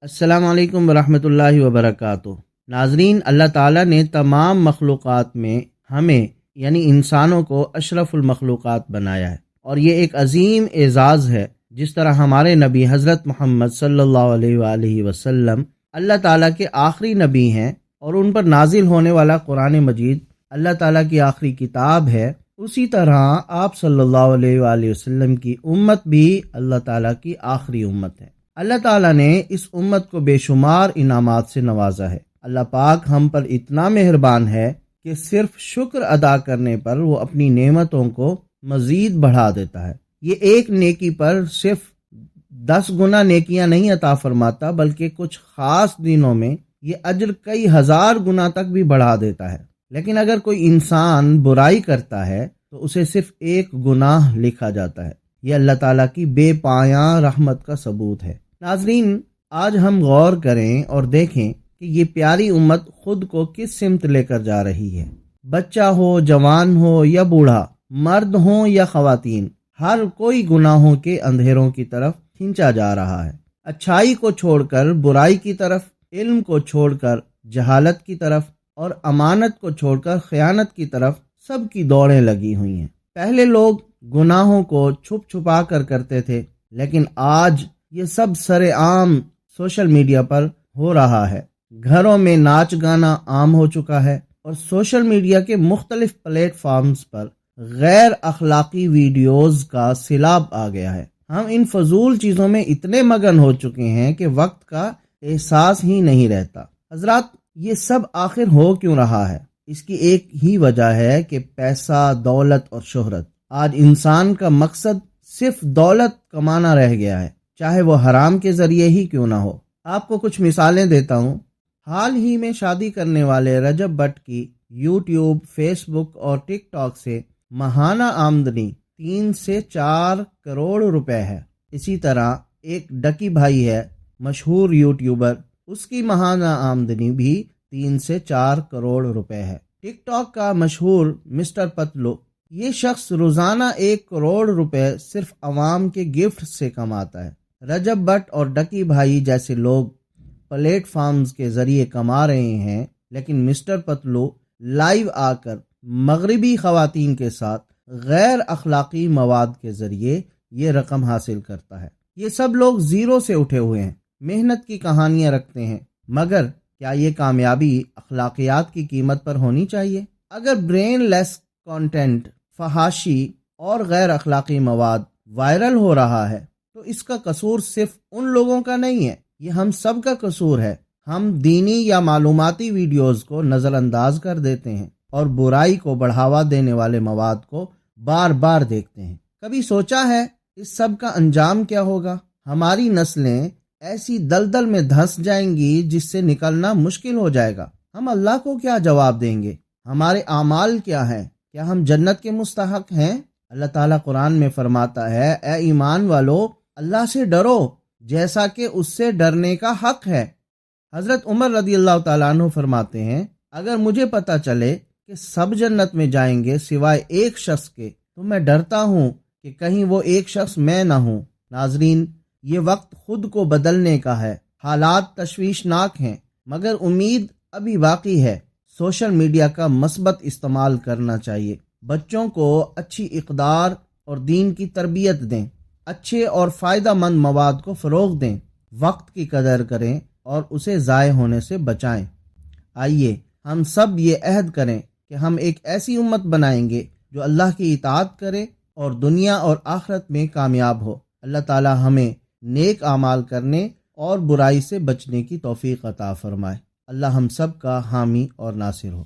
السلام علیکم ورحمۃ اللہ وبرکاتہ۔ ناظرین، اللہ تعالیٰ نے تمام مخلوقات میں ہمیں یعنی انسانوں کو اشرف المخلوقات بنایا ہے، اور یہ ایک عظیم اعزاز ہے۔ جس طرح ہمارے نبی حضرت محمد صلی اللہ علیہ وآلہ وسلم اللہ تعالیٰ کے آخری نبی ہیں اور ان پر نازل ہونے والا قرآن مجید اللہ تعالیٰ کی آخری کتاب ہے، اسی طرح آپ صلی اللہ علیہ وآلہ وسلم کی امت بھی اللہ تعالیٰ کی آخری امت ہے۔ اللہ تعالیٰ نے اس امت کو بے شمار انعامات سے نوازا ہے۔ اللہ پاک ہم پر اتنا مہربان ہے کہ صرف شکر ادا کرنے پر وہ اپنی نعمتوں کو مزید بڑھا دیتا ہے۔ یہ ایک نیکی پر صرف 10 گنا نیکیاں نہیں عطا فرماتا، بلکہ کچھ خاص دنوں میں یہ اجر کئی ہزار گنا تک بھی بڑھا دیتا ہے۔ لیکن اگر کوئی انسان برائی کرتا ہے تو اسے صرف 1 گناہ لکھا جاتا ہے۔ یہ اللہ تعالیٰ کی بے پایاں رحمت کا ثبوت ہے۔ ناظرین، آج ہم غور کریں اور دیکھیں کہ یہ پیاری امت خود کو کس سمت لے کر جا رہی ہے۔ بچہ ہو، جوان ہو یا بوڑھا، مرد ہو یا خواتین، ہر کوئی گناہوں کے اندھیروں کی طرف کھینچا جا رہا ہے۔ اچھائی کو چھوڑ کر برائی کی طرف، علم کو چھوڑ کر جہالت کی طرف اور امانت کو چھوڑ کر خیانت کی طرف سب کی دوڑیں لگی ہوئی ہیں۔ پہلے لوگ گناہوں کو چھپ چھپا کر کرتے تھے، لیکن آج یہ سب سر عام سوشل میڈیا پر ہو رہا ہے۔ گھروں میں ناچ گانا عام ہو چکا ہے، اور سوشل میڈیا کے مختلف پلیٹ فارمز پر غیر اخلاقی ویڈیوز کا سیلاب آ گیا ہے۔ ہم ان فضول چیزوں میں اتنے مگن ہو چکے ہیں کہ وقت کا احساس ہی نہیں رہتا۔ حضرات، یہ سب آخر ہو کیوں رہا ہے؟ اس کی ایک ہی وجہ ہے کہ پیسہ، دولت اور شہرت۔ آج انسان کا مقصد صرف دولت کمانا رہ گیا ہے، چاہے وہ حرام کے ذریعے ہی کیوں نہ ہو۔ آپ کو کچھ مثالیں دیتا ہوں۔ حال ہی میں شادی کرنے والے رجب بٹ کی یوٹیوب، فیس بک اور ٹک ٹاک سے ماہانہ آمدنی 3 سے 4 کروڑ روپے ہے۔ اسی طرح ایک ڈکی بھائی ہے، مشہور یوٹیوبر، اس کی ماہانہ آمدنی بھی 3 سے 4 کروڑ روپے ہے۔ ٹک ٹاک کا مشہور مسٹر پتلو، یہ شخص روزانہ 1 کروڑ روپے صرف عوام کے گفٹ سے کماتا ہے۔ رجب بٹ اور ڈکی بھائی جیسے لوگ پلیٹ فارمز کے ذریعے کما رہے ہیں، لیکن مسٹر پتلو لائیو آ کر مغربی خواتین کے ساتھ غیر اخلاقی مواد کے ذریعے یہ رقم حاصل کرتا ہے۔ یہ سب لوگ زیرو سے اٹھے ہوئے ہیں، محنت کی کہانیاں رکھتے ہیں، مگر کیا یہ کامیابی اخلاقیات کی قیمت پر ہونی چاہیے؟ اگر برین لیس کانٹینٹ، فحاشی اور غیر اخلاقی مواد وائرل ہو رہا ہے تو اس کا قصور صرف ان لوگوں کا نہیں ہے، یہ ہم سب کا قصور ہے۔ ہم دینی یا معلوماتی ویڈیوز کو نظر انداز کر دیتے ہیں اور برائی کو بڑھاوا دینے والے مواد کو بار بار دیکھتے ہیں۔ کبھی سوچا ہے اس سب کا انجام کیا ہوگا؟ ہماری نسلیں ایسی دلدل میں دھنس جائیں گی جس سے نکلنا مشکل ہو جائے گا۔ ہم اللہ کو کیا جواب دیں گے؟ ہمارے اعمال کیا ہیں؟ کیا ہم جنت کے مستحق ہیں؟ اللہ تعالیٰ قرآن میں فرماتا ہے، اے ایمان والو، اللہ سے ڈرو جیسا کہ اس سے ڈرنے کا حق ہے۔ حضرت عمر رضی اللہ تعالیٰ عنہ فرماتے ہیں، اگر مجھے پتا چلے کہ سب جنت میں جائیں گے سوائے ایک شخص کے تو میں ڈرتا ہوں کہ کہیں وہ ایک شخص میں نہ ہوں۔ ناظرین، یہ وقت خود کو بدلنے کا ہے۔ حالات تشویشناک ہیں، مگر امید ابھی باقی ہے۔ سوشل میڈیا کا مثبت استعمال کرنا چاہیے۔ بچوں کو اچھی اقدار اور دین کی تربیت دیں، اچھے اور فائدہ مند مواد کو فروغ دیں، وقت کی قدر کریں اور اسے ضائع ہونے سے بچائیں۔ آئیے ہم سب یہ عہد کریں کہ ہم ایک ایسی امت بنائیں گے جو اللہ کی اطاعت کرے اور دنیا اور آخرت میں کامیاب ہو۔ اللہ تعالی ہمیں نیک اعمال کرنے اور برائی سے بچنے کی توفیق عطا فرمائے۔ اللہ ہم سب کا حامی اور ناصر ہو۔